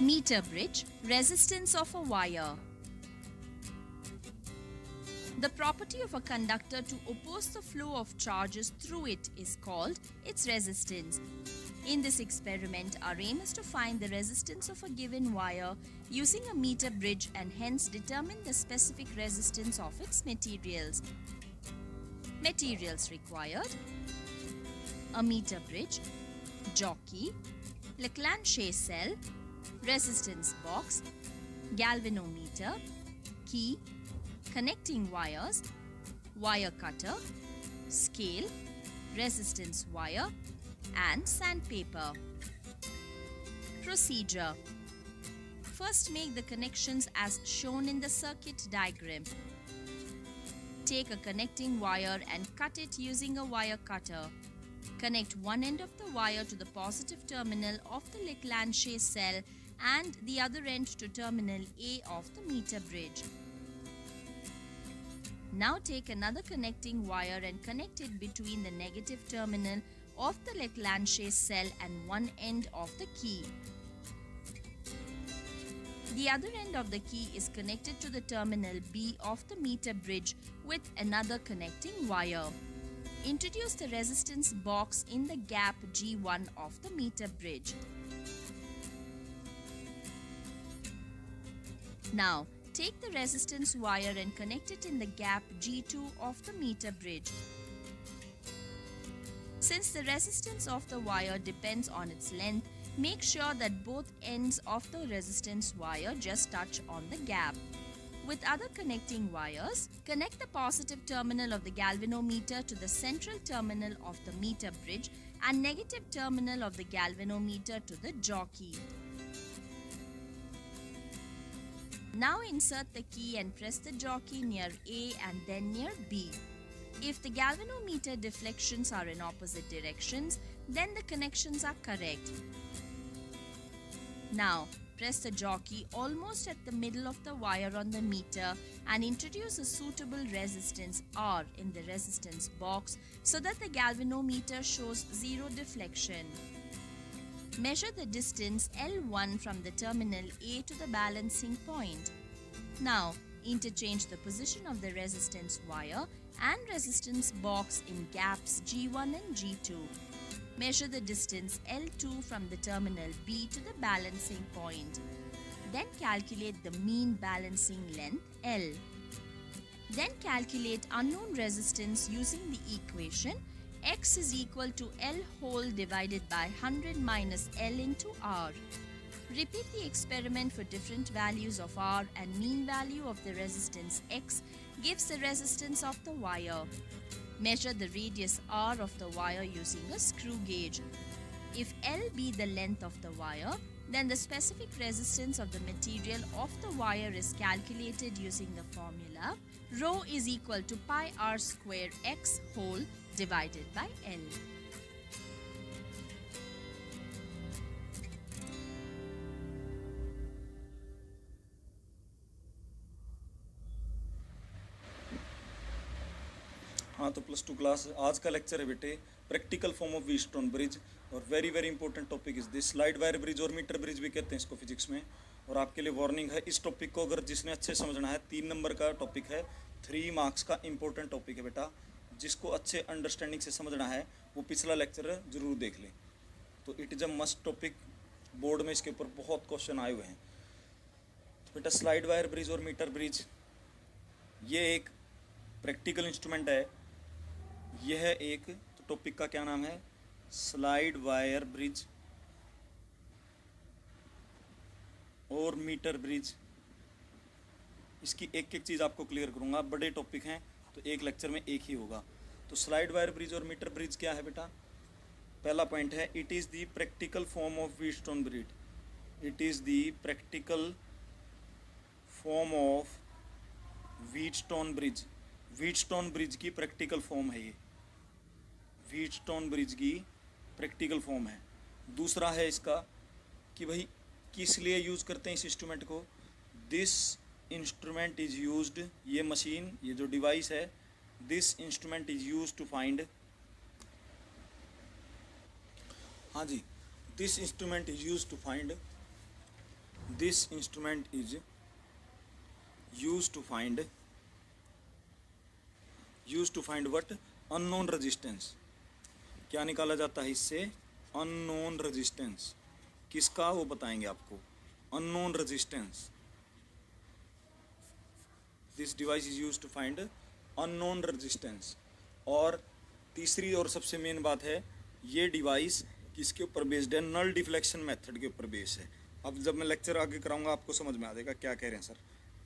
Meter bridge, resistance of a wire. The property of a conductor to oppose the flow of charges through it is called its resistance. In this experiment, our aim is to find the resistance of a given wire using a meter bridge and hence determine the specific resistance of its materials. Materials required: a meter bridge, jockey, Leclanché cell, resistance box, galvanometer, key, connecting wires, wire cutter, scale, resistance wire, and sandpaper. Procedure: first, make the connections as shown in the circuit diagram. Take a connecting wire and cut it using a wire cutter. Connect one end of the wire to the positive terminal of the Leclanché cell and the other end to terminal A of the meter bridge. Now take another connecting wire and connect it between the negative terminal of the Leclanché cell and one end of the key. The other end of the key is connected to the terminal B of the meter bridge with another connecting wire. Introduce the resistance box in the gap G1 of the meter bridge. Now, take the resistance wire and connect it in the gap G2 of the meter bridge. Since the resistance of the wire depends on its length, make sure that both ends of the resistance wire just touch on the gap. With other connecting wires, connect the positive terminal of the galvanometer to the central terminal of the meter bridge and negative terminal of the galvanometer to the jockey. Now insert the key and press the jockey near A and then near B. If the galvanometer deflections are in opposite directions, then the connections are correct. Now, press the jockey almost at the middle of the wire on the meter and introduce a suitable resistance R in the resistance box so that the galvanometer shows zero deflection. Measure the distance L1 from the terminal A to the balancing point. Now, interchange the position of the resistance wire and resistance box in gaps G1 and G2. Measure the distance L2 from the terminal B to the balancing point. Then calculate the mean balancing length L. Then calculate unknown resistance using the equation X is equal to L whole divided by 100 minus L into R. Repeat the experiment for different values of R and mean value of the resistance X gives the resistance of the wire. Measure the radius R of the wire using a screw gauge. If L be the length of the wire, then the specific resistance of the material of the wire is calculated using the formula ρ is equal to pi r square x whole divided by L. हाँ, तो +2 class आज का lecture है बेटे practical form of Wheatstone bridge और very important topic is this. Slide wire bridge और metre bridge भी कहते हैं इसको फिजिक्स में। और आपके लिए वार्निंग है, इस टॉपिक को अगर जिसने अच्छे समझना है 3 नंबर का टॉपिक है, 3 मार्क्स का इंपॉर्टेंट टॉपिक है बेटा। जिसको अच्छे अंडरस्टैंडिंग से समझना है वो पिछला लेक्चर जरूर देख ले। तो it is a must topic, board में इसके ऊपर बहुत क्वेश्चन आए हुए हैं। तो बेटा स्लाइड वायर ब्रिज और मीटर ब्रिज ये एक प्रैक्टिकल इंस्ट्रूमेंट है। यह एक तो टॉपिक का क्या नाम है, स्लाइड वायर ब्रिज और मीटर ब्रिज। इसकी एक एक चीज़ आपको क्लियर करूंगा, बड़े टॉपिक हैं तो एक लेक्चर में एक ही होगा। तो स्लाइड वायर ब्रिज और मीटर ब्रिज क्या है बेटा? पहला पॉइंट है, it is the practical form of Wheatstone bridge. It is the practical form of Wheatstone bridge. Wheatstone bridge की प्रैक्टिकल फॉर्म है ये, व्हीटस्टोन ब्रिज की प्रैक्टिकल फॉर्म है। दूसरा है इसका कि भाई किस लिए यूज़ करते हैं इस इंस्ट्रूमेंट को। दिस इंस्ट्रूमेंट इज़ यूज्ड, ये मशीन, ये जो डिवाइस है, this instrument is used to find, हाँ जी, this instrument is used to find this instrument is use to find what, unknown resistance. क्या निकाला जाता है इससे? Unknown resistance. किसका, वो बताएंगे आपको। Unknown resistance, this device is use to find unknown resistance. और तीसरी और सबसे मेन बात है, ये डिवाइस किसके ऊपर बेस्ड है? नल डिफ्लेक्शन मेथड के ऊपर बेस है। अब जब मैं लेक्चर आगे कराऊंगा आपको समझ में आ जाएगा क्या कह रहे हैं सर।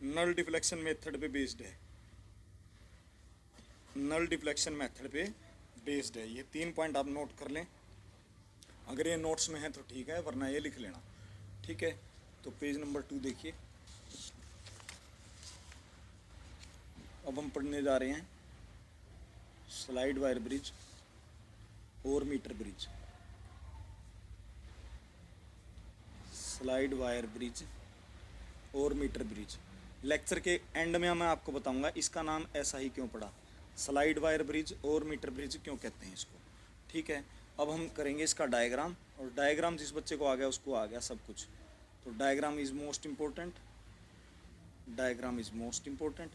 नल डिफ्लेक्शन मेथड पे बेस्ड है, नल डिफ्लेक्शन मेथड पे बेस्ड है। ये 3 पॉइंट आप नोट कर लें, अगर ये नोट्स में है तो ठीक है, वरना ये लिख लेना, ठीक है। तो पेज नंबर 2 देखिए, अब हम पढ़ने जा रहे हैं स्लाइड वायर ब्रिज और metre bridge. Slide wire bridge और मीटर ब्रिज। लेक्चर के एंड में मैं आपको बताऊंगा इसका नाम ऐसा ही क्यों पड़ा, स्लाइड वायर ब्रिज और मीटर ब्रिज क्यों कहते हैं इसको, ठीक है। अब हम करेंगे इसका डायग्राम, और डायग्राम जिस बच्चे को आ गया उसको आ गया सब कुछ। तो diagram is most important, diagram is most important.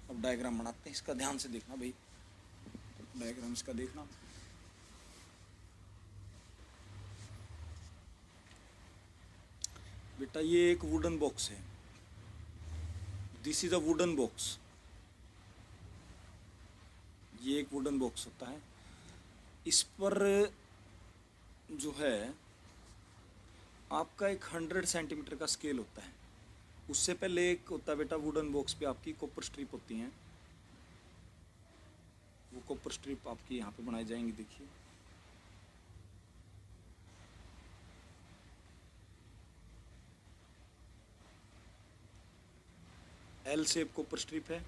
अब डायग्राम बनाते हैं, इसका ध्यान से देखना भाई, डायग्राम इसका देखना। बेटा ये एक वुडन बॉक्स है, this is a wooden box. ये एक वुडन बॉक्स होता है, इस पर जो है आपका एक 100 सेंटीमीटर का स्केल होता है। उससे पहले एक होता है बेटा, वुडन बॉक्स पे आपकी कॉपर स्ट्रिप होती हैं, वो कॉपर स्ट्रिप आपकी यहाँ पे बनाई जाएंगी, देखिए। एल शेप कॉपर स्ट्रिप है,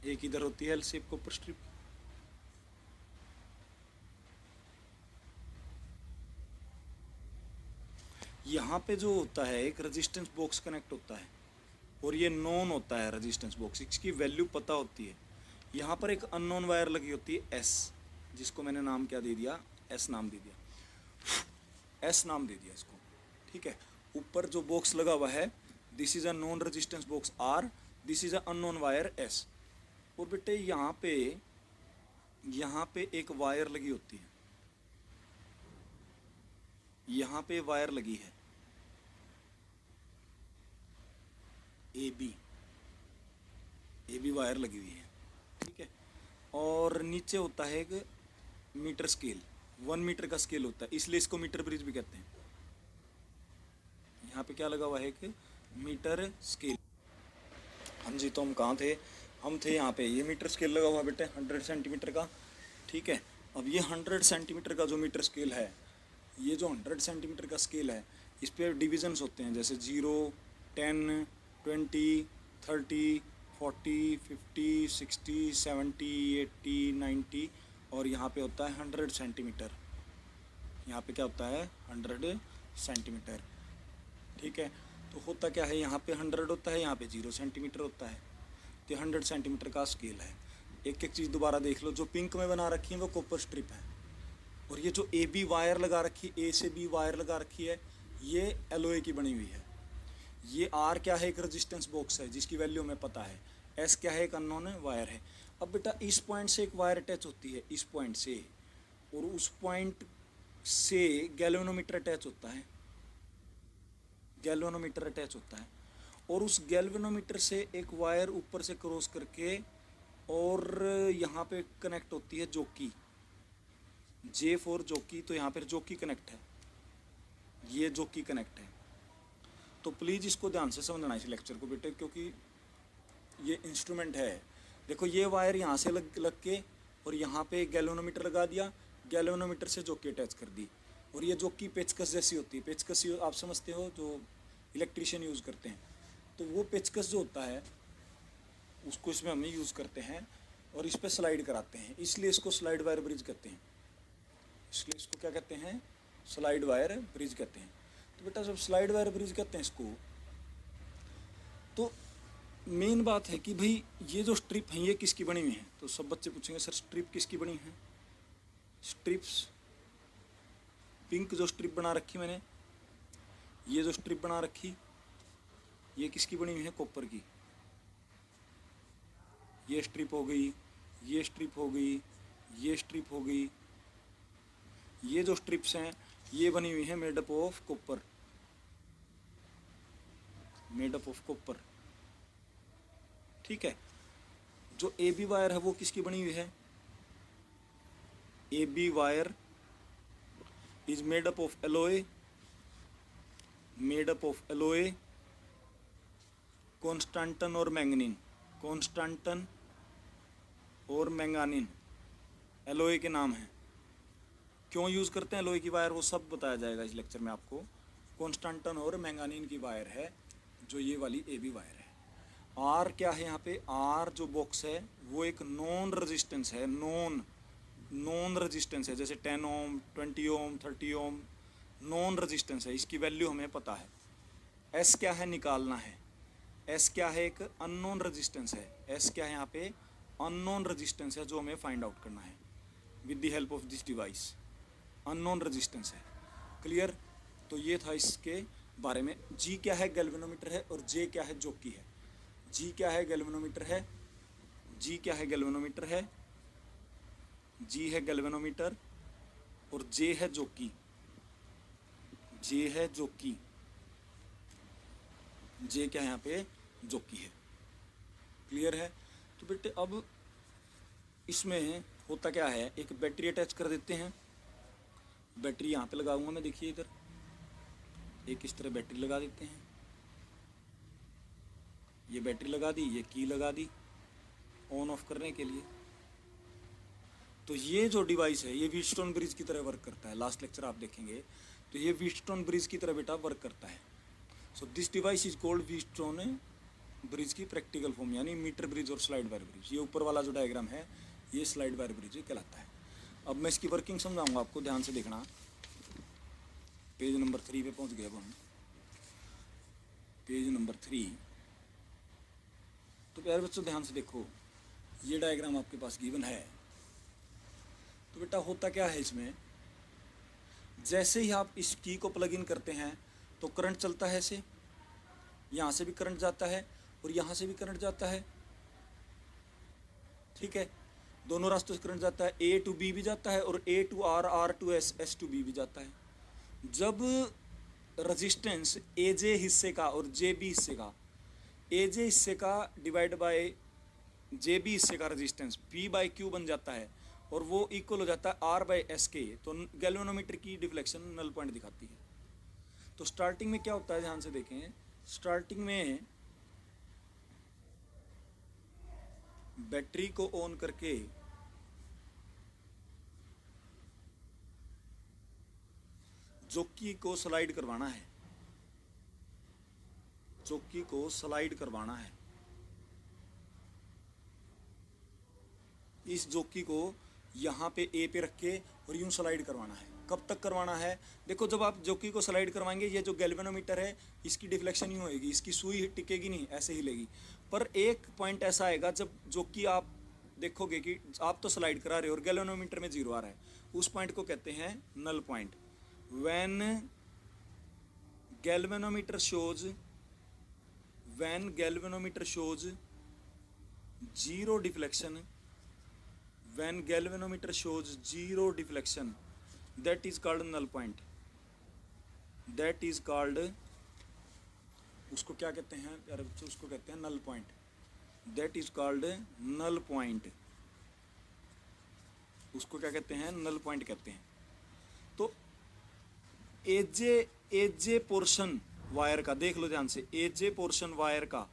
एक इधर होती है एल शेप कॉपर स्ट्रिप। यहाँ पे जो होता है एक रेजिस्टेंस बॉक्स कनेक्ट होता है, और ये नॉन होता है रेजिस्टेंस बॉक्स, इसकी वैल्यू पता होती है। यहाँ पर एक अननोन वायर लगी होती है एस, जिसको मैंने नाम क्या दे दिया, एस नाम दे दिया, एस नाम दे दिया इसको, ठीक है। ऊपर जो बॉक्स लगा हुआ है, this is a known resistance box R, this is a unknown wire S. और बेटे यहाँ पे एक वायर लगी होती है, यहाँ पे वायर लगी है ए बी वायर लगी हुई है, ठीक है। और नीचे होता है एक मीटर स्केल, 1 मीटर का स्केल होता है, इसलिए इसको मीटर ब्रिज भी कहते हैं। यहाँ पे क्या लगा हुआ है, एक मीटर स्केल। हाँ जी, तो हम कहाँ थे? हम थे यहाँ पे, ये मीटर स्केल लगा हुआ बेटे 100 सेंटीमीटर का, ठीक है। अब ये 100 सेंटीमीटर का जो मीटर स्केल है, ये जो 100 सेंटीमीटर का स्केल है, इस पर डिविजन्स होते हैं, जैसे 0, 10, 20, 30, 40, 50, 60, 70, 80, 90, और यहाँ पे होता है 100 सेंटीमीटर। यहाँ पे क्या होता है? 100 सेंटीमीटर, ठीक है। तो होता क्या है, यहाँ पे 100 होता है, यहाँ पे 0 सेंटीमीटर होता है, तो 100 सेंटीमीटर का स्केल है। एक एक चीज़ दोबारा देख लो, जो पिंक में बना रखी है वो कॉपर स्ट्रिप है, और ये जो ए बी वायर लगा रखी है, ए से बी वायर लगा रखी है, ये एलओए की बनी हुई है। ये आर क्या है, एक रेजिस्टेंस बॉक्स है जिसकी वैल्यू हमें पता है। एस क्या है, एक अननोन वायर है। अब बेटा इस पॉइंट से एक वायर अटैच होती है, इस पॉइंट से, और उस पॉइंट से गैल्वेनोमीटर अटैच होता है, गैल्वेनोमीटर अटैच होता है, और उस गैल्वेनोमीटर से एक वायर ऊपर से क्रॉस करके और यहाँ पे कनेक्ट होती है जॉकी, जे फॉर जॉकी। तो यहाँ पर जॉकी कनेक्ट है, ये जॉकी कनेक्ट है। तो प्लीज़ इसको ध्यान से समझना इस लेक्चर को बेटे, क्योंकि ये इंस्ट्रूमेंट है। देखो ये वायर यहाँ से लग के, और यहाँ पे गैल्वेनोमीटर लगा दिया, गैल्वेनोमीटर से जॉकी अटैच कर दी, और ये जॉकी पेचकस जैसी होती है। पेचकस आप समझते हो, जो इलेक्ट्रीशियन यूज़ करते हैं, तो वो पेचकस जो होता है उसको इसमें हम यूज़ करते हैं, और इस पर स्लाइड कराते हैं, इसलिए इसको स्लाइड वायर ब्रिज कहते हैं। इसलिए इसको क्या कहते हैं? स्लाइड वायर ब्रिज कहते हैं। तो बेटा जब स्लाइड वायर ब्रिज कहते हैं इसको, तो मेन बात है कि भाई ये जो स्ट्रिप है ये किसकी बनी हुई है? तो सब बच्चे पूछेंगे सर स्ट्रिप किसकी बनी है? स्ट्रिप्स पिंक जो स्ट्रिप बना रखी मैंने, ये जो स्ट्रिप बना रखी, ये किसकी बनी हुई है? कॉपर की। ये स्ट्रिप हो गई, ये स्ट्रिप हो गई, ये स्ट्रिप हो गई। ये जो स्ट्रिप्स हैं ये बनी हुई है made up of copper, made up of copper. ठीक है। जो ए बी वायर है वो किसकी बनी हुई है? A B wire is made up of alloy, made up of alloy, constantan और मैंगनीन, कॉन्स्टेंटन और मैंगानीन एलोए के नाम हैं। क्यों यूज़ करते हैं एलोए की वायर वो सब बताया जाएगा इस लेक्चर में आपको। कॉन्स्टेंटन और मैंगानीन की वायर है जो ये वाली ए बी वायर है। आर क्या है यहाँ पे? आर जो बॉक्स है वो एक नॉन रेजिस्टेंस है, नॉन रेजिस्टेंस है, जैसे 10 ओम, 20 ओम, 30 ओम, नॉन रेजिस्टेंस है। इसकी वैल्यू हमें पता है। एस क्या है? निकालना है। एस क्या है? एक अननोन रेजिस्टेंस है। एस क्या है यहाँ पे? अननोन रेजिस्टेंस है जो हमें फाइंड आउट करना है with the help of this device. Unknown resistance है। क्लियर? तो ये था इसके बारे में। जी क्या है? गैल्वेनोमीटर है। और जे क्या है? जॉकी है। जी क्या है? गैल्वेनोमीटर है। जी क्या है? गैल्वेनोमीटर है। जी है गैल्वेनोमीटर और जे है जॉकी। जे है जॉकी। जे क्या है यहाँ पे? जॉकी है। क्लियर है? तो बेटे अब इसमें होता क्या है, एक बैटरी अटैच कर देते हैं। बैटरी यहाँ पे लगाऊंगा मैं, देखिए इधर एक इस तरह बैटरी लगा देते हैं। ये बैटरी लगा दी, ये की लगा दी ऑन ऑफ करने के लिए। तो ये जो डिवाइस है ये व्हीटस्टोन ब्रिज की तरह वर्क करता है। लास्ट लेक्चर आप देखेंगे तो ये व्हीटस्टोन ब्रिज की तरह बेटा वर्क करता है। So this device is called Wheatstone bridge की प्रैक्टिकल फॉर्म, यानी मीटर ब्रिज और स्लाइड वायर ब्रिज। ये ऊपर वाला जो डायग्राम है ये स्लाइड वायर ब्रिज कहलाता है। अब मैं इसकी वर्किंग समझाऊंगा आपको, ध्यान से देखना। पेज नंबर 3 पे पहुंच गए अब हम। Page number 3। तो प्यारे बच्चों ध्यान से देखो, ये डायग्राम आपके पास गिवन है। तो बेटा होता क्या है इसमें, जैसे ही आप इस की को प्लग इन करते हैं तो करंट चलता है ऐसे, यहाँ से भी करंट जाता है और यहाँ से भी करंट जाता है। ठीक है, दोनों रास्तों से करंट जाता है। ए टू बी भी जाता है और A to R, R to S, S to B भी जाता है। जब रेजिस्टेंस ए जे हिस्से का और जे बी हिस्से का, ए जे हिस्से का डिवाइड बाय जे बी हिस्से का रेजिस्टेंस पी बाई क्यू बन जाता है और वो इक्वल हो जाता है आर बाई एस के, तो गैल्वेनोमीटर की डिफ्लेक्शन नल पॉइंट दिखाती है। तो स्टार्टिंग में क्या होता है, ध्यान से देखें। स्टार्टिंग में बैटरी को ऑन करके चौकी को स्लाइड करवाना है, चौकी को स्लाइड करवाना है। इस जोकी को यहाँ पे ए पे रख के और यूं स्लाइड करवाना है। कब तक करवाना है? देखो जब आप जोकी को स्लाइड करवाएंगे, ये जो गैल्वेनोमीटर है इसकी डिफ्लेक्शन यूं होएगी, इसकी सुई टिकेगी नहीं, ऐसे ही लेगी। पर एक पॉइंट ऐसा आएगा जब जोकी आप देखोगे कि आप तो स्लाइड करा रहे हो और गैल्वेनोमीटर में 0 आ रहा है, उस पॉइंट को कहते हैं null point. When galvanometer shows, when galvanometer shows 0 deflection, when galvanometer shows 0 deflection, that is called null point, that is called, उसको क्या कहते हैं प्यारे बच्चों? उसको कहते हैं null point, that is called null point, उसको क्या कहते हैं? null point कहते हैं। तो एजे पोर्शन वायर का देख लो ध्यान से, एजे पोर्शन वायर का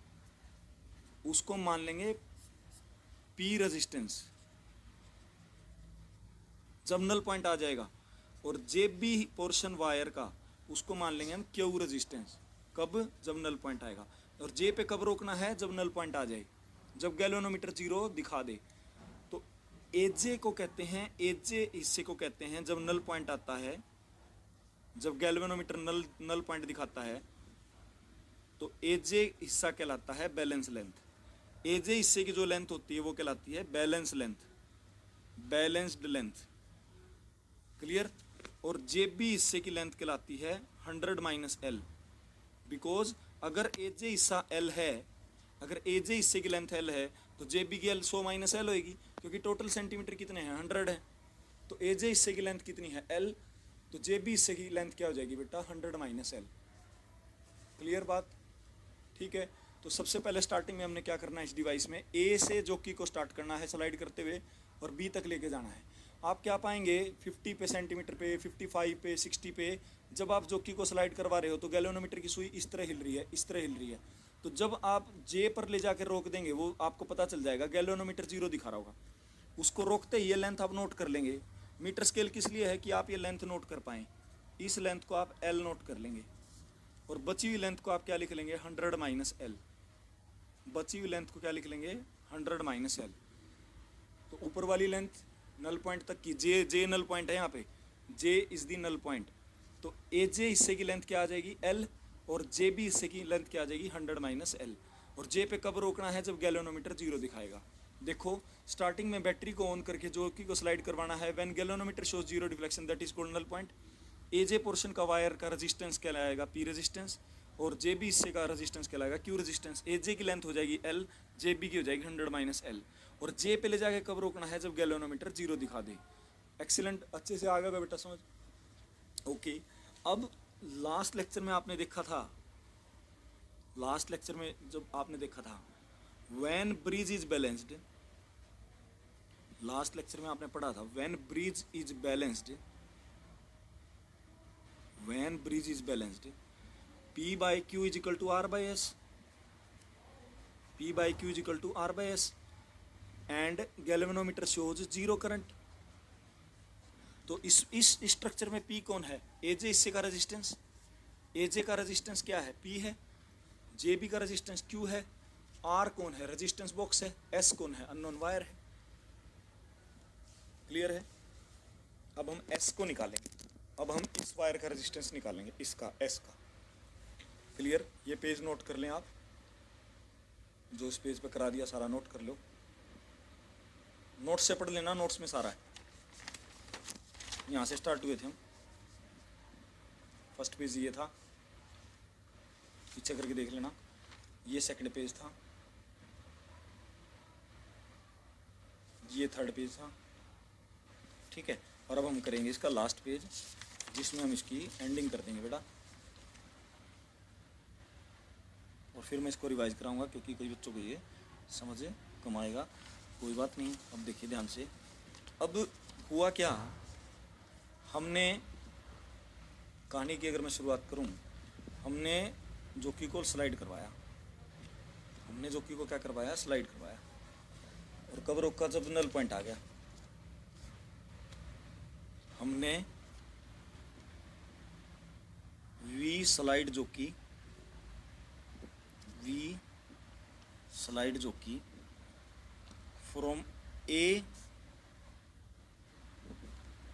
उसको मान लेंगे पी रेजिस्टेंस जब नल पॉइंट आ जाएगा, और जे बी पोर्शन वायर का उसको मान लेंगे हम क्यू रेजिस्टेंस। कब? जब नल पॉइंट आएगा। और जे पे कब रोकना है? जब नल पॉइंट आ जाए, जब गैल्वेनोमीटर 0 दिखा दे। तो एजे को कहते हैं, एजे हिस्से को कहते हैं जब नल पॉइंट आता है, जब गैल्वेनोमीटर नल पॉइंट दिखाता है तो एजे हिस्सा कहलाता है बैलेंस लेंथ। एजे हिस्से की जो लेंथ होती है वो कहलाती है balance length, balanced length. Clear? और जे बी हिस्से की लेंथ कहलाती है 100 माइनस एल। बिकॉज अगर ए जे हिस्सा एल है, अगर ए जे हिस्से की लेंथ एल है तो जे बी की एल 100 माइनस एल होगी, क्योंकि टोटल सेंटीमीटर कितने हैं 100 है। तो ए जे हिस्से की लेंथ कितनी है एल, तो जे बी हिस्से की लेंथ क्या हो जाएगी बेटा 100 माइनस एल। क्लियर बात? ठीक है। तो सबसे पहले स्टार्टिंग में हमने क्या करना है, इस डिवाइस में ए से जोकी को स्टार्ट करना है स्लाइड करते हुए और बी तक लेके जाना है। आप क्या पाएंगे 50 पे सेंटीमीटर पे, 55 पे, 60 पे जब आप जोकी को स्लाइड करवा रहे हो तो गैल्वेनोमीटर की सुई इस तरह हिल रही है, इस तरह हिल रही है। तो जब आप जे पर ले जाकर रोक देंगे वो आपको पता चल जाएगा गैल्वेनोमीटर 0 दिखा रहा होगा। उसको रोकते ही ये लेंथ आप नोट कर लेंगे। मीटर स्केल किस लिए है कि आप ये लेंथ नोट कर पाएँ। इस लेंथ को आप एल नोट कर लेंगे और बची हुई लेंथ को आप क्या लिख लेंगे 100 माइनस एल। बची हुई लेंथ को क्या लिख लेंगे 100 माइनस एल। तो ऊपर वाली लेंथ नल पॉइंट तक की, जे नल पॉइंट है यहाँ पे, जे इज दी नल पॉइंट। तो ए जे हिस्से की लेंथ क्या आ जाएगी एल और जे बी हिस्से की लेंथ क्या आ जाएगी 100 माइनस एल। और जे पे कब रोकना है जब गैल्वेनोमीटर 0 दिखाएगा। देखो स्टार्टिंग में बैटरी को ऑन करके जोकी को स्लाइड करवाना है। When galvanometer shows 0 deflection that is called null point. A J portion का वायर का रेजिस्टेंस कहलाएगा पी रेजिस्टेंस और जे बी हिस्से का रेजिस्टेंस कहलाएगा क्यू रेजिस्टेंस। ए जे की लेंथ हो जाएगी एल, जे बी की हो जाएगी 100 माइनस एल। और जे पे ले जाके कब रोकना है जब गैल्वेनोमीटर 0 दिखा दे। एक्सीलेंट, अच्छे से आ गया बेटा समझ? ओके। अब लास्ट लेक्चर में आपने देखा था, लास्ट लेक्चर में जब आपने देखा था when bridge is balanced, last lecture में आपने पढ़ा था when bridge is balanced, when bridge is balanced P by Q is equal to R by S, P by Q is equal to R by S and galvanometer shows 0 current। तो इस structure में P कौन है, AJ हिस्से का resistance, AJ का resistance क्या है P है, JB का रेजिस्टेंस Q है, R कौन है रेजिस्टेंस बॉक्स है, S कौन है अननोन वायर है। क्लियर है? अब हम S को निकालेंगे, अब हम इस वायर का रेजिस्टेंस निकालेंगे, इसका S का। क्लियर? ये पेज नोट कर लें आप, जो इस पेज पे करा दिया सारा नोट कर लो, नोट्स से पढ़ लेना, नोट्स में सारा है। यहाँ से स्टार्ट हुए थे हम, फर्स्ट पेज ये था, पीछे करके देख लेना, ये सेकंड पेज था, ये थर्ड पेज था। ठीक है। और अब हम करेंगे इसका लास्ट पेज जिसमें हम इसकी एंडिंग कर देंगे बेटा। और फिर मैं इसको रिवाइज कराऊंगा क्योंकि कई बच्चों को ये समझ कम आएगा। कोई बात नहीं, अब देखिए ध्यान से। अब हुआ क्या, हमने कहानी की अगर मैं शुरुआत करूं, हमने जोकी को स्लाइड करवाया, हमने जोकी को क्या करवाया स्लाइड करवाया। और कब रोका जब नल पॉइंट आ गया। हमने we slide jockey, we slide jockey from A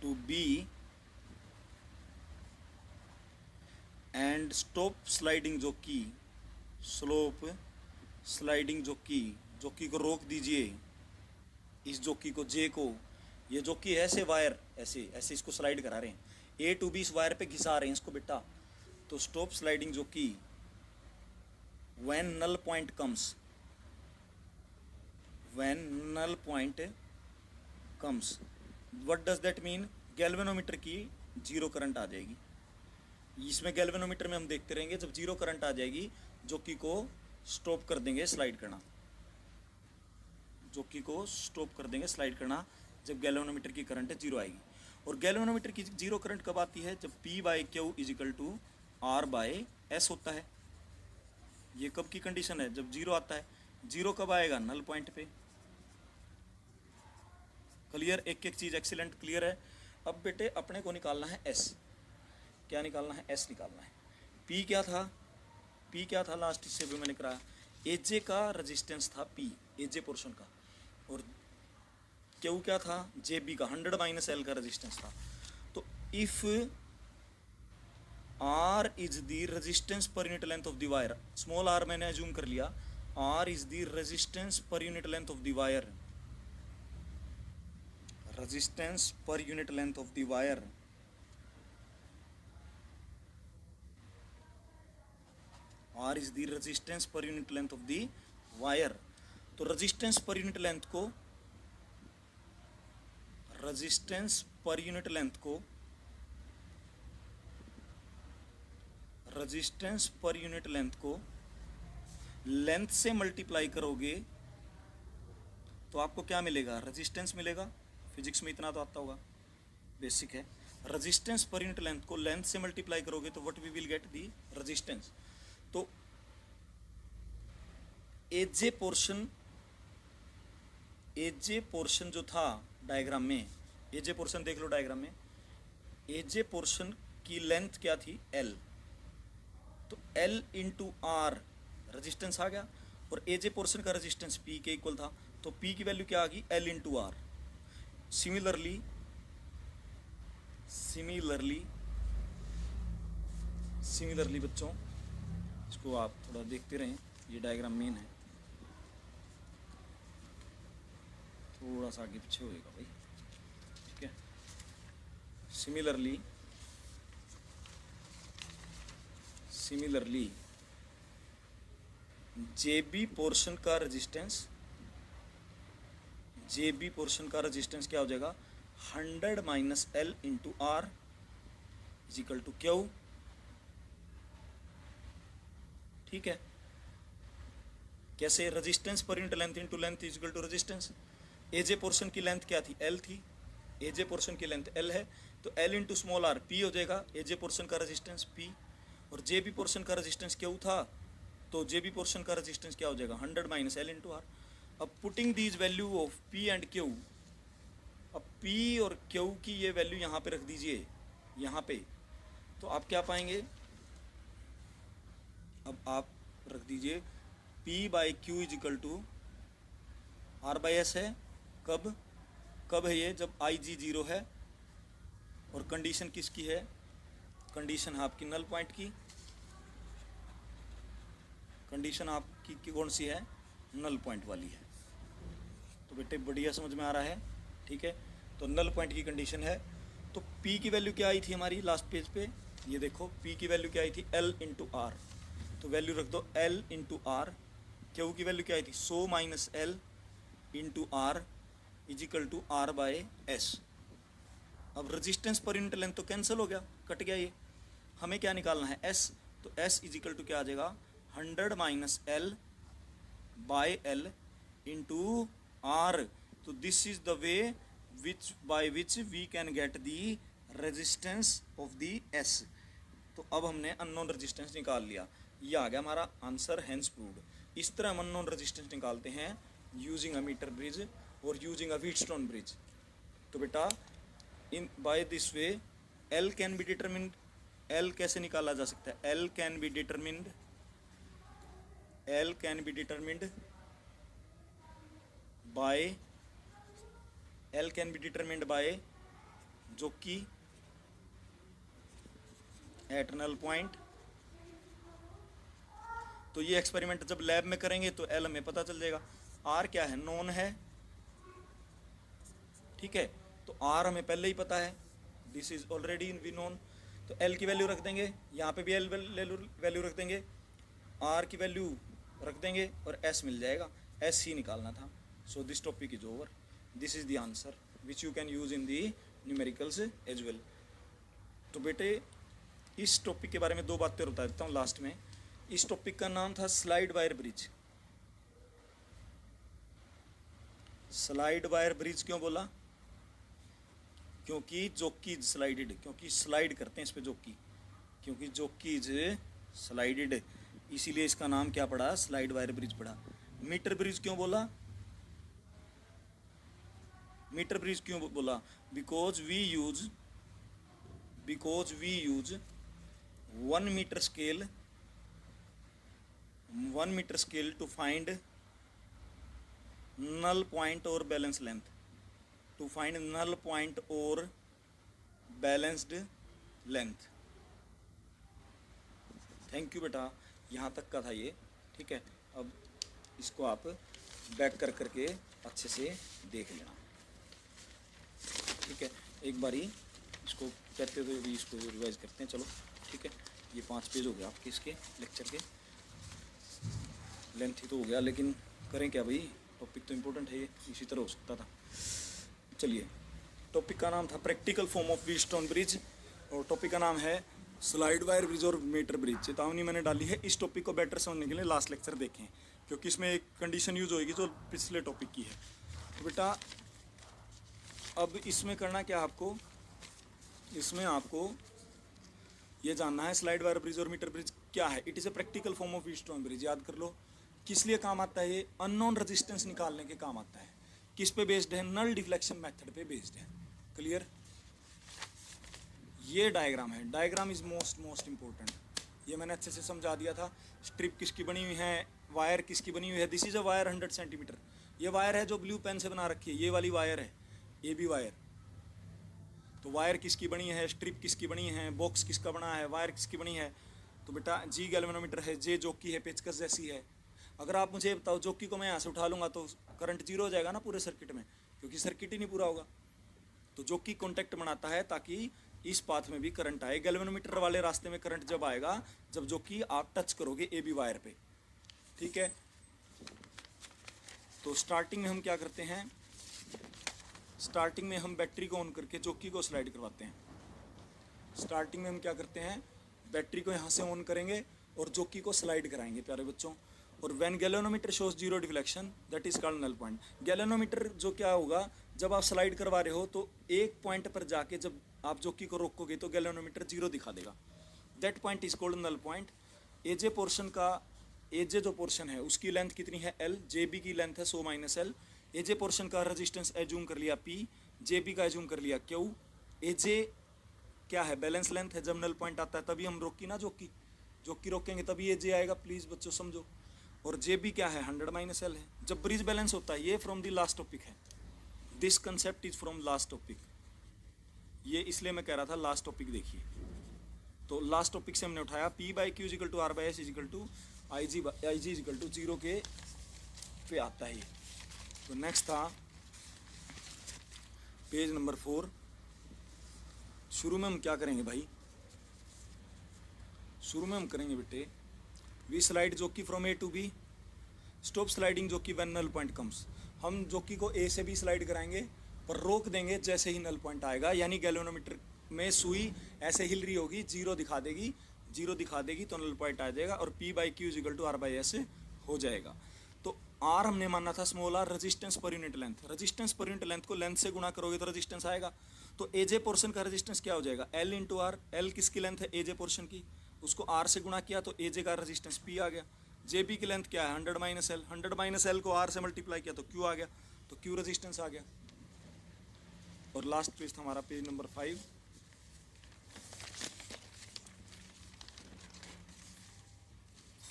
to B and stop sliding jockey, slope sliding jockey, jockey को रोक दीजिए, इस जोकी को जे को, ये जोकी है ऐसे वायर, ऐसे ऐसे इसको स्लाइड करा रहे हैं, ए टू बी इस वायर पे घिसा रहे हैं इसको बेटा। तो स्टॉप स्लाइडिंग जोकी when null point comes, when null point comes, what does that mean? Galvanometer की 0 करंट आ जाएगी। इसमें गैल्वेनोमीटर में हम देखते रहेंगे जब 0 करंट आ जाएगी जोकी को स्टॉप कर देंगे स्लाइड करना, जोकी को स्टॉप कर देंगे स्लाइड करना जब गैल्वेनोमीटर की करंट 0 आएगी। और गैल्वेनोमीटर की 0 करंट कब आती है जब P by Q is equal to R by S होता है। ये कब की कंडीशन है जब 0 आता है। 0 कब आएगा नल पॉइंट पे। क्लियर? एक एक चीज एक्सीलेंट क्लियर है। अब बेटे अपने को निकालना है S, क्या निकालना है S निकालना है। P क्या था, P क्या था लास्ट हिस्से पे मैंने कराया, AJ का रेजिस्टेंस था P, AJ पोर्शन का, और Q क्या था JB का 100 माइनस L का रेजिस्टेंस था। तो if R is the resistance per unit length of the wire, small r मैंने assume कर लिया, R is the resistance per unit length of the wire, resistance per unit length of the wire R is the resistance per unit length of the wire. तो resistance per unit length को resistance per unit length को resistance per unit length को length से multiply करोगे तो आपको क्या मिलेगा, रेजिस्टेंस मिलेगा। फिजिक्स में इतना तो आता होगा, बेसिक है। रेजिस्टेंस पर यूनिट लेंथ को लेंथ से मल्टीप्लाई करोगे तो what we will get the resistance. तो एजे पोर्शन जो था डायग्राम में, एजे पोर्शन देख लो डायग्राम में, एजे पोर्शन की लेंथ क्या थी, एल। तो एल इंटू आर रेजिस्टेंस आ गया, और एजे पोर्शन का रेजिस्टेंस पी के इक्वल था, तो पी की वैल्यू क्या आ गई, एल इंटू आर। सिमिलरली बच्चों, इसको आप थोड़ा देखते रहें, ये डायग्राम मेन है, थोड़ा सा आगे पीछे होएगा भाई, ठीक है। सिमिलरली जेबी पोर्शन का रेजिस्टेंस क्या हो जाएगा, 100 minus L into R is equal to Q, ठीक है। कैसे, resistance per unit length into length is equal to resistance. AJ portion की लेंथ क्या थी, एल थी, एजे पोर्शन की लेंथ एल है, तो L into small R P हो जाएगा, एजे पोर्शन का रेजिस्टेंस पी, और जेबी पोर्शन का रेजिस्टेंस क्यू था, तो जेबी पोर्शन का रेजिस्टेंस क्या हो जाएगा, 100 माइनस एल इंटू आर। अब putting these value of P and Q, अब पी और क्यू की ये वैल्यू यहाँ पे रख दीजिए, यहाँ पे, तो आप क्या पाएंगे, अब आप रख दीजिए P by Q is equal to R by S है। कब है ये, जब आई जी 0 है, और कंडीशन किसकी है, कंडीशन आपकी नल पॉइंट की, कंडीशन आपकी कौन सी है, नल पॉइंट वाली है। तो बेटे बढ़िया समझ में आ रहा है, ठीक है। तो नल पॉइंट की कंडीशन है, तो P की वैल्यू क्या आई थी हमारी लास्ट पेज पे, ये देखो P की वैल्यू क्या आई थी, L इंटू आर, तो वैल्यू रख दो L इंटू आर। क्यू की वैल्यू क्या आई थी, 100 minus L into R is equal to R by S. अब रेजिस्टेंस पर यूनिट लेंथ तो कैंसिल हो गया, कट गया ये, हमें क्या निकालना है, एस, तो एस इज इक्वल टू क्या आ जाएगा, 100 minus L by L into R. तो this is the way by which we can get the resistance of the S। तो अब हमने अननोन रेजिस्टेंस निकाल लिया, ये आ गया हमारा आंसर, हेंस प्रूव्ड। इस तरह हम अननोन रेजिस्टेंस निकालते हैं यूजिंग अ मीटर ब्रिज और यूजिंग अ व्हीटस्टोन ब्रिज। तो बेटा in by this way L can be determined, L कैसे निकाला जा सकता है, L can be determined bye जो कि एट नल पॉइंट। तो ये एक्सपेरिमेंट जब लैब में करेंगे तो L हमें पता चल जाएगा, R क्या है, नोन है, ठीक है। तो R हमें पहले ही पता है, this is already we known, तो L की वैल्यू रख देंगे, यहाँ पे भी L वैल्यू रख देंगे, R की वैल्यू रख देंगे, और S मिल जाएगा, S ही निकालना था। So this topic is over, this is the answer which you can use in the numericals as well. तो बेटे इस टॉपिक के बारे में दो बातें बता देता हूँ लास्ट में। इस टॉपिक का नाम था slide wire bridge. Slide wire bridge क्यों बोला, क्योंकि जोकी स्लाइडेड, क्योंकि स्लाइड करते हैं इस पे जोकी, क्योंकि जोकी इज स्लाइडेड, इसीलिए इसका नाम क्या पड़ा, स्लाइड वायर ब्रिज पड़ा। मीटर ब्रिज क्यों बोला, मीटर ब्रिज क्यों बोला, because we use 1 metre scale to find null point और balance length, to find null point और बैलेंस्ड लेंथ। थैंक यू बेटा, यहाँ तक का था ये, ठीक है। अब इसको आप बैक कर करके अच्छे से देख लेना, ठीक है। एक बारी इसको कहते हुए भी इसको रिवाइज करते हैं, चलो ठीक है। ये 5 पेज हो गए आपके इसके लेक्चर के। लेंथ ही तो हो गया, लेकिन करें क्या भाई, टॉपिक तो इम्पोर्टेंट है, ये इसी तरह हो सकता था। चलिए, टॉपिक का नाम था practical form of Wheatstone bridge, और टॉपिक का नाम है स्लाइड वायर ब्रिज और मीटर ब्रिज। चेतावनी मैंने डाली है, इस टॉपिक को बेटर समझने के लिए लास्ट लेक्चर देखें, क्योंकि इसमें एक कंडीशन यूज होगी जो पिछले टॉपिक की है। तो बेटा अब इसमें करना क्या आपको, इसमें आपको ये जानना है स्लाइड वायर ब्रिज और मीटर ब्रिज क्या है। It is a practical form of Wheatstone bridge. याद कर लो किस लिए काम आता है, ये अननोन रेजिस्टेंस निकालने के काम आता है। किस पे बेस्ड है, नल डिफ्लेक्शन मेथड पे बेस्ड है। क्लियर। ये डायग्राम है, डायग्राम इज मोस्ट इंपॉर्टेंट। ये मैंने अच्छे से समझा दिया था। स्ट्रिप किसकी बनी हुई है, वायर किसकी बनी हुई है। This is a wire 100 centimetre. ये वायर है जो ब्लू पेन से बना रखी है, ये वाली वायर है, ये भी वायर। तो वायर किसकी बनी है, स्ट्रिप किसकी बनी है, बॉक्स किसका बना है, वायर किसकी बनी है। तो बेटा जी गैल्वेनोमीटर है, जे जोकी है, पेचकस जैसी है। अगर आप मुझे बताओ जोकी को मैं यहाँ से उठा लूँगा तो करंट जीरो हो जाएगा ना पूरे सर्किट में, क्योंकि सर्किट ही नहीं पूरा होगा। तो जोकी कॉन्टैक्ट बनाता है ताकि इस पाथ में भी करंट आए। गैल्वेनोमीटर वाले रास्ते में करंट जब आएगा जब जोकी आप टच करोगे ए बी वायर पे। ठीक है। तो स्टार्टिंग में हम क्या करते हैं, स्टार्टिंग में हम बैटरी को ऑन करके जोकी को स्लाइड करवाते हैं। स्टार्टिंग में हम क्या करते हैं, बैटरी को यहाँ से ऑन करेंगे और जोकी को स्लाइड कराएंगे प्यारे बच्चों। और when galvanometer shows zero deflection that is called null point. Galvanometer जो क्या होगा, जब आप स्लाइड करवा रहे हो तो एक पॉइंट पर जाके जब आप जोकी को रोकोगे तो गैल्वेनोमीटर जीरो दिखा देगा। That point is called null point. AJ portion का, एजे जो पोर्शन है उसकी लेंथ कितनी है एल, जे बी की लेंथ है 100 माइनस एल। एजे पोर्शन का रेजिस्टेंस एज्यूम कर लिया पी, जे बी का एज्यूम कर लिया क्यू। एजे क्या है, बैलेंस लेंथ है। जब नल पॉइंट आता है तभी हम रोकी ना जोकी, जोकी रोकेंगे तभी एजे आएगा। प्लीज़ बच्चों समझो। और जे बी क्या है, 100 माइनस एल है। जब ब्रिज बैलेंस होता है, ये फ्रॉम द लास्ट टॉपिक है, this concept is from last topic. ये इसलिए मैं कह रहा था लास्ट टॉपिक देखिए। तो लास्ट टॉपिक से हमने उठाया P by Q is equal to R by S is equal to I G is equal to zero के पे आता है ये। तो नेक्स्ट था पेज नंबर 4। शुरू में हम क्या करेंगे भाई, शुरू में हम करेंगे बेटे we slide jockey from A to B, stop sliding jockey when null point comes. हम जोकी को ए से भी स्लाइड कराएंगे पर रोक देंगे जैसे ही नल पॉइंट आएगा। यानी गैल्वेनोमीटर में सुई ऐसे हिल रही होगी, जीरो दिखा देगी, जीरो दिखा देगी तो नल पॉइंट आ जाएगा और P by Q is equal to R by S हो जाएगा। तो आर हमने माना था small R, resistance per unit length. Resistance per unit length को लेंथ से गुणा करोगे तो रेजिस्टेंस आएगा। तो एजे पोर्शन का रेजिस्टेंस क्या हो जाएगा, एल इंटू आर। एल किसकी लेंथ है, एजे पोर्शन की, उसको आर से गुणा किया तो एजे का रेजिस्टेंस पी आ गया। जे बी की लेंथ क्या है, 100 माइनस एल। 100 माइनस एल को आर से मल्टीप्लाई किया तो क्यू आ गया, तो क्यू रेजिस्टेंस आ गया। और लास्ट पेज था हमारा पेज नंबर 5।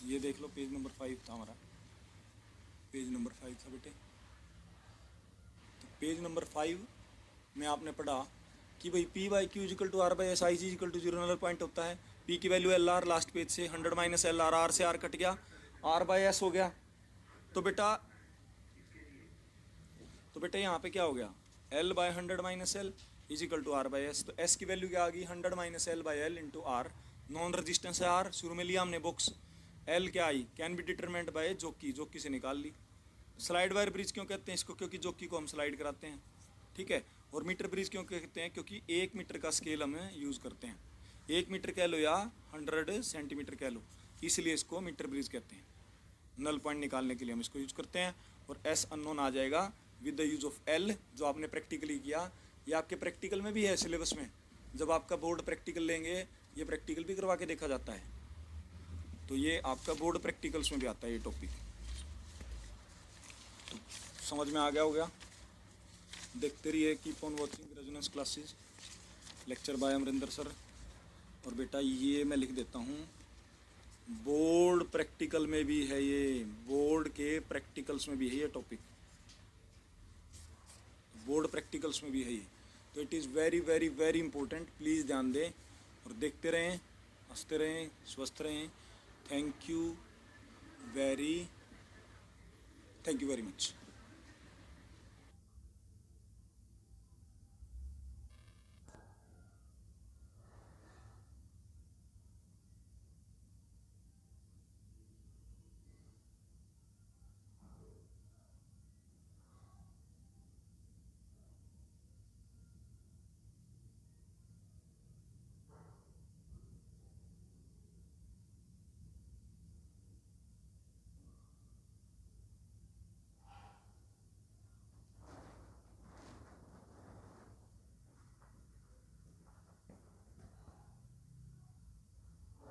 ये देख लो पेज नंबर 5 था हमारा, पेज नंबर 5 था बेटे। तो पेज नंबर 5 में आपने पढ़ा कि भाई P by Q is equal to R by S, I G is equal to zero null point होता है। पी की value L R, last page से 100 माइनस एल आर, आर से आर कट गया, आर बाई एस हो गया। तो बेटा यहाँ पे क्या हो गया, L by 100 minus L is equal to R by S. तो एस की वैल्यू क्या आ गई, 100 minus L by L into R. Known resistance है आर, शुरू में लिया हमने बॉक्स। एल क्या आई, can be determined by jockey, jockey से निकाल ली। स्लाइड वायर ब्रिज क्यों कहते हैं इसको, क्योंकि जोकी को हम स्लाइड कराते हैं। ठीक है। और मीटर ब्रिज क्यों कहते हैं, क्योंकि 1 मीटर का स्केल हम यूज़ करते हैं। 1 मीटर कह लो या 100 सेंटीमीटर कह लो, इसलिए इसको मीटर ब्रिज कहते हैं। नल पॉइंट निकालने के लिए हम इसको यूज करते हैं। और एस अननोन आ जाएगा with the use of L, जो आपने प्रैक्टिकली किया। ये आपके प्रैक्टिकल में भी है सिलेबस में, जब आपका बोर्ड प्रैक्टिकल लेंगे ये प्रैक्टिकल भी करवा के देखा जाता है। तो ये आपका बोर्ड प्रैक्टिकल्स में भी आता है ये टॉपिक। तो समझ में आ गया हो गया। देखते रहिए, keep on watching Resonance classes, lecture by Amarinder sir. और बेटा ये मैं लिख देता हूँ, बोर्ड प्रैक्टिकल में भी है ये, बोर्ड के प्रैक्टिकल्स में भी है ये टॉपिक, बोर्ड प्रैक्टिकल्स में भी है ये। तो it is very very very important, please ध्यान दें और देखते रहें, हंसते रहें, स्वस्थ रहें। Thank you very much.